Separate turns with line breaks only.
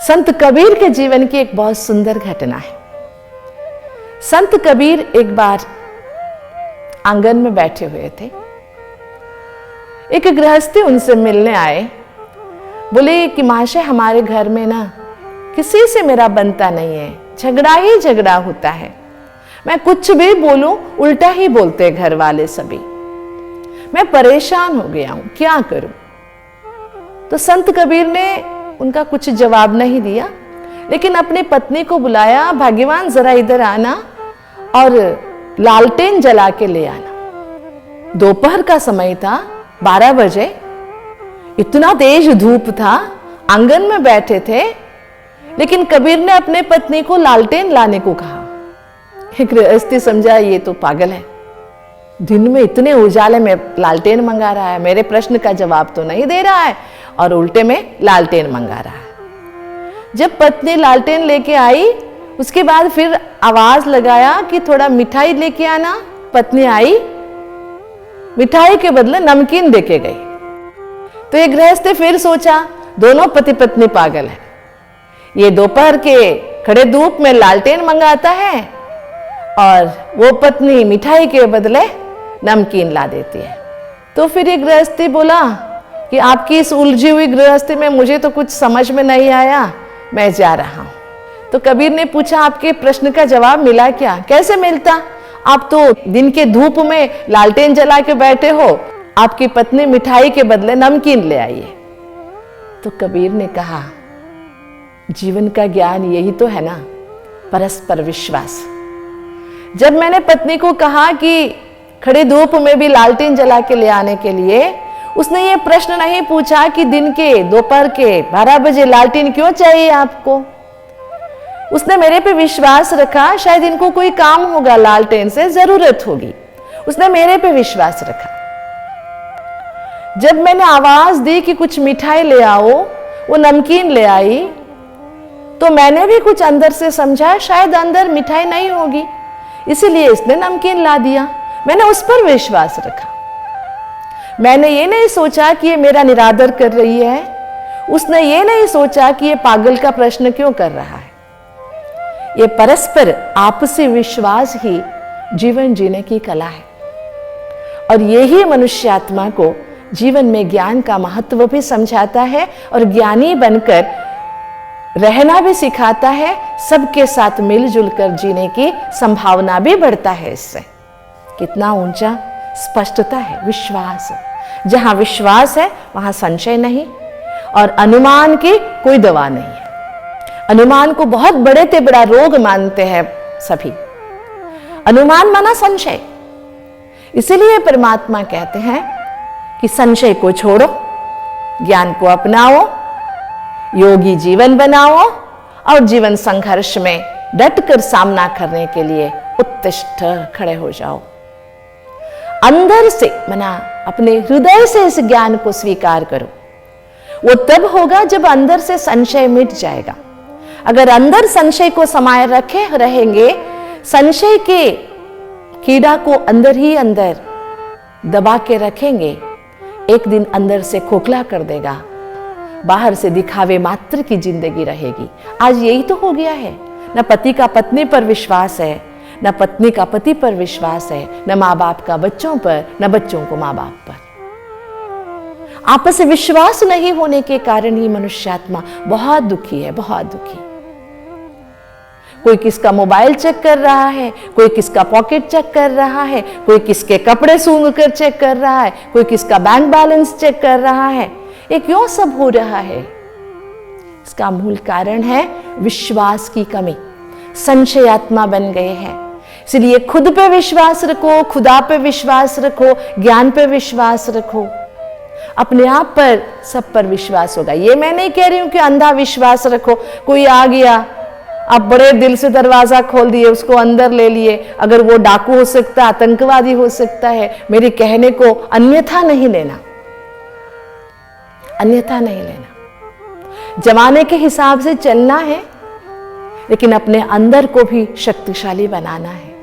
संत कबीर के जीवन की एक बहुत सुंदर घटना है। संत कबीर एक बार आंगन में बैठे हुए थे। एक गृहस्थी उनसे मिलने आए। बोले कि महाशय, हमारे घर में ना किसी से मेरा बनता नहीं है, झगड़ा ही झगड़ा होता है। मैं कुछ भी बोलूं उल्टा ही बोलते घर वाले सभी। मैं परेशान हो गया हूं, क्या करूं? तो संत कबीर ने उनका कुछ जवाब नहीं दिया, लेकिन अपनी पत्नी को बुलाया, भाग्यवान जरा इधर आना और लालटेन जला के ले आना। दोपहर का समय था, 12 बजे। इतना तेज धूप था, आंगन में बैठे थे, लेकिन कबीर ने अपने पत्नी को लालटेन लाने को कहा। एक गृहस्थी समझा ये तो पागल है, दिन में इतने उजाले में लालटेन मंगा रहा है, मेरे प्रश्न का जवाब तो नहीं दे रहा है और उल्टे में लालटेन मंगा रहा है। जब पत्नी लालटेन लेके आई, उसके बाद फिर आवाज लगाया कि थोड़ा मिठाई लेके आना। पत्नी आई, मिठाई के बदले नमकीन देके गई। तो एक गृहस्थ फिर सोचा दोनों पति पत्नी पागल है, ये दोपहर के खड़े धूप में लालटेन मंगाता है और वो पत्नी मिठाई के बदले नमकीन ला देती है। तो फिर एक गृहस्थी बोला कि आपकी इस उलझी हुई गृहस्थी में मुझे तो कुछ समझ में नहीं आया, मैं जा रहा हूं। तो कबीर ने पूछा, आपके प्रश्न का जवाब मिला क्या? कैसे मिलता? आप तो दिन के धूप में लालटेन जला के बैठे हो, आपकी पत्नी मिठाई के बदले नमकीन ले आई है। तो कबीर ने कहा, जीवन का ज्ञान यही तो है ना, परस्पर विश्वास। जब मैंने पत्नी को कहा कि खड़े धूप में भी लालटेन जला के ले आने के लिए, उसने ये प्रश्न नहीं पूछा कि दिन के दोपहर के 12 बजे लालटेन क्यों चाहिए आपको। उसने मेरे पे विश्वास रखा, शायद इनको कोई काम होगा, लालटेन से जरूरत होगी, उसने मेरे पे विश्वास रखा। जब मैंने आवाज दी कि कुछ मिठाई ले आओ, वो नमकीन ले आई, तो मैंने भी कुछ अंदर से समझा शायद अंदर मिठाई नहीं होगी, इसीलिए इसने नमकीन ला दिया। मैंने उस पर विश्वास रखा। मैंने ये नहीं सोचा कि ये मेरा निरादर कर रही है, उसने ये नहीं सोचा कि ये पागल का प्रश्न क्यों कर रहा है। ये परस्पर आपसी विश्वास ही जीवन जीने की कला है, और यही मनुष्यात्मा को जीवन में ज्ञान का महत्व भी समझाता है और ज्ञानी बनकर रहना भी सिखाता है। सबके साथ मिलजुल कर जीने की संभावना भी बढ़ता है। इससे कितना ऊंचा स्पष्टता है, विश्वास। जहां विश्वास है वहां संशय नहीं, और अनुमान की कोई दवा नहीं है। अनुमान को बहुत बड़े से बड़ा रोग मानते हैं सभी। अनुमान माना संशय। इसीलिए परमात्मा कहते हैं कि संशय को छोड़ो, ज्ञान को अपनाओ, योगी जीवन बनाओ और जीवन संघर्ष में डटकर सामना करने के लिए उत्तिष्ठ खड़े हो जाओ। अंदर से मना अपने हृदय से इस ज्ञान को स्वीकार करो। वो तब होगा जब अंदर से संशय मिट जाएगा। अगर अंदर संशय को समाये रखे रहेंगे, संशय के कीड़ा को अंदर ही अंदर दबा के रखेंगे, एक दिन अंदर से खोखला कर देगा, बाहर से दिखावे मात्र की जिंदगी रहेगी। आज यही तो हो गया है। न पति का पत्नी पर विश्वास है, न पत्नी का पति पर विश्वास है, न माँ बाप का बच्चों पर, न बच्चों को माँ बाप पर। आपस में विश्वास नहीं होने के कारण ही मनुष्यात्मा बहुत दुखी है, बहुत दुखी। कोई किसका मोबाइल चेक कर रहा है, कोई किसका पॉकेट चेक कर रहा है, कोई किसके कपड़े सूंघ कर चेक कर रहा है, कोई किसका बैंक बैलेंस चेक कर रहा है। ये क्यों सब हो रहा है? इसका मूल कारण है विश्वास की कमी। संशयात्मा बन गए हैं। इसलिए खुद पे विश्वास रखो, खुदा पे विश्वास रखो, ज्ञान पे विश्वास रखो। अपने आप पर, सब पर विश्वास होगा। ये मैं नहीं कह रही हूं कि अंधा विश्वास रखो। कोई आ गया, आप बड़े दिल से दरवाजा खोल दिए, उसको अंदर ले लिए। अगर वो डाकू हो सकता है, आतंकवादी हो सकता है, मेरे कहने को अन्यथा नहीं लेना, अन्यथा नहीं लेना। जमाने के हिसाब से चलना है, लेकिन अपने अंदर को भी शक्तिशाली बनाना है।